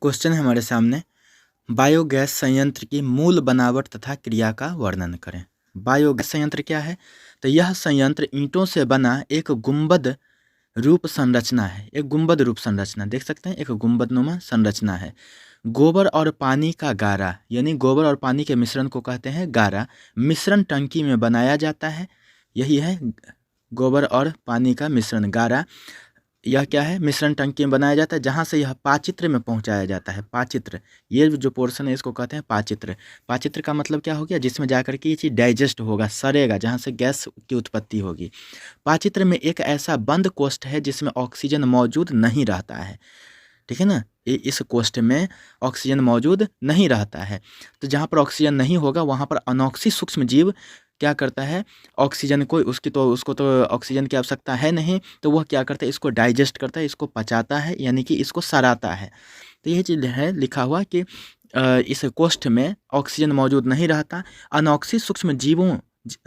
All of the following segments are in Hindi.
क्वेश्चन है हमारे सामने, बायोगैस संयंत्र की मूल बनावट तथा क्रिया का वर्णन करें। बायोगैस संयंत्र क्या है? तो यह संयंत्र ईंटों से बना एक गुंबद रूप संरचना है। एक गुंबद रूप संरचना देख सकते हैं, एक गुंबदनुमा संरचना है। गोबर और पानी का गारा, यानी गोबर और पानी के मिश्रण को कहते हैं गारा, मिश्रण टंकी में बनाया जाता है। यही है गोबर और पानी का मिश्रण गारा। यह क्या है? मिश्रण टंकी में बनाया जाता है, जहाँ से यह पाचित्र में पहुँचाया जाता है। पाचित्र, ये जो पोर्शन है इसको कहते हैं पाचित्र। पाचित्र का मतलब क्या हो गया? जिसमें जाकर के ये चीज़ डाइजेस्ट होगा, सड़ेगा, जहाँ से गैस की उत्पत्ति होगी। पाचित्र में एक ऐसा बंद कोष्ठ है जिसमें ऑक्सीजन मौजूद नहीं रहता है। ठीक है ना? इस कोष्ठ में ऑक्सीजन मौजूद नहीं रहता है। तो जहाँ पर ऑक्सीजन नहीं होगा वहाँ पर अनोक्सी सूक्ष्म जीव क्या करता है? ऑक्सीजन को उसको तो ऑक्सीजन की आवश्यकता है नहीं, तो वह क्या करता है? इसको डाइजेस्ट करता है, इसको पचाता है, यानी कि इसको सड़ाता है। तो यही चीज़ है लिखा हुआ कि इस कोष्ठ में ऑक्सीजन मौजूद नहीं रहता। अनोक्सी सूक्ष्म जीवों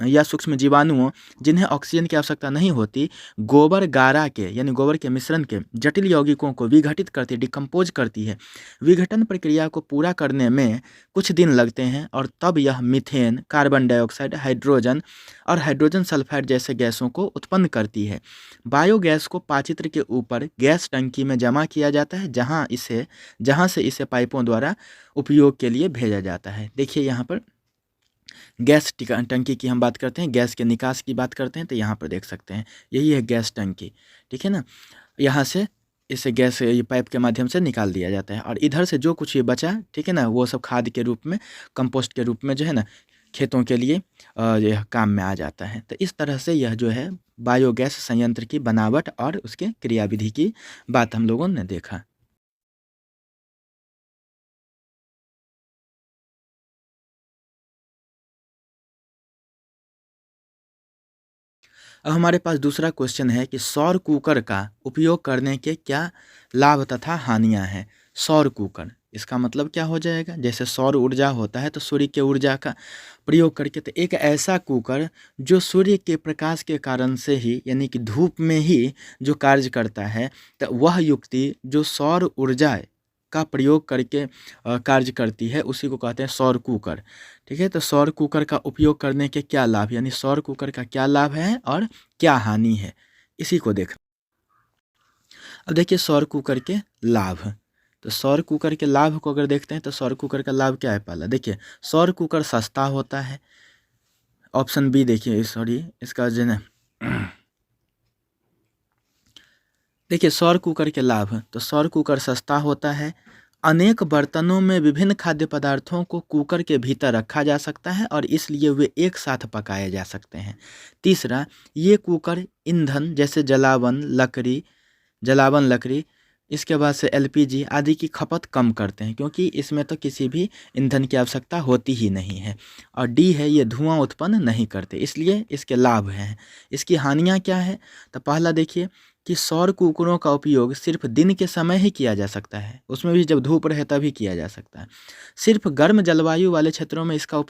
या सूक्ष्म जीवाणुओं जिन्हें ऑक्सीजन की आवश्यकता नहीं होती, गोबर गारा के यानी गोबर के मिश्रण के जटिल यौगिकों को विघटित करती, डिकम्पोज करती है। विघटन प्रक्रिया को पूरा करने में कुछ दिन लगते हैं और तब यह मीथेन, कार्बन डाइऑक्साइड, हाइड्रोजन और हाइड्रोजन सल्फाइड जैसे गैसों को उत्पन्न करती है। बायोगैस को पाचित्र के ऊपर गैस टंकी में जमा किया जाता है, जहाँ से इसे पाइपों द्वारा उपयोग के लिए भेजा जाता है। देखिए यहाँ पर गैस टंकी की हम बात करते हैं, गैस के निकास की बात करते हैं, तो यहाँ पर देख सकते हैं यही है गैस टंकी। ठीक है ना? यहाँ से इसे गैस ये पाइप के माध्यम से निकाल दिया जाता है और इधर से जो कुछ ये बचा, ठीक है ना, वो सब खाद के रूप में, कंपोस्ट के रूप में जो है ना, खेतों के लिए यह काम में आ जाता है। तो इस तरह से यह जो है बायोगैस संयंत्र की बनावट और उसके क्रियाविधि की बात हम लोगों ने देखा। अब हमारे पास दूसरा क्वेश्चन है कि सौर कुकर का उपयोग करने के क्या लाभ तथा हानियां हैं। सौर कुकर, इसका मतलब क्या हो जाएगा? जैसे सौर ऊर्जा होता है तो सूर्य के ऊर्जा का प्रयोग करके, तो एक ऐसा कुकर जो सूर्य के प्रकाश के कारण से ही, यानी कि धूप में ही जो कार्य करता है, तो वह युक्ति जो सौर ऊर्जा का प्रयोग करके कार्य करती है, उसी को कहते हैं सौर कुकर। ठीक है? तो सौर कुकर का उपयोग करने के क्या लाभ, यानी सौर कुकर का क्या लाभ है और क्या हानि है, इसी को देख। अब देखिए सौर कुकर के लाभ। तो सौर कुकर के लाभ को अगर देखते हैं तो सौर कुकर का लाभ क्या है? पहला देखिए, सौर कुकर सस्ता होता है। ऑप्शन बी देखिए, सॉरी इसका जो है देखिए सौर कुकर के लाभ। तो सौर कुकर सस्ता होता है, अनेक बर्तनों में विभिन्न खाद्य पदार्थों को कुकर के भीतर रखा जा सकता है और इसलिए वे एक साथ पकाए जा सकते हैं। तीसरा, ये कुकर ईंधन जैसे जलावन लकड़ी, इसके बाद से एलपीजी आदि की खपत कम करते हैं, क्योंकि इसमें तो किसी भी ईंधन की आवश्यकता होती ही नहीं है। और डी है, ये धुआं उत्पन्न नहीं करते, इसलिए इसके लाभ हैं। इसकी हानियाँ क्या है? तो पहला देखिए कि सौर कुकरों का उपयोग सिर्फ दिन के समय ही किया जा सकता है, उसमें भी जब धूप रहे तभी किया जा सकता है। सिर्फ गर्म जलवायु वाले क्षेत्रों में इसका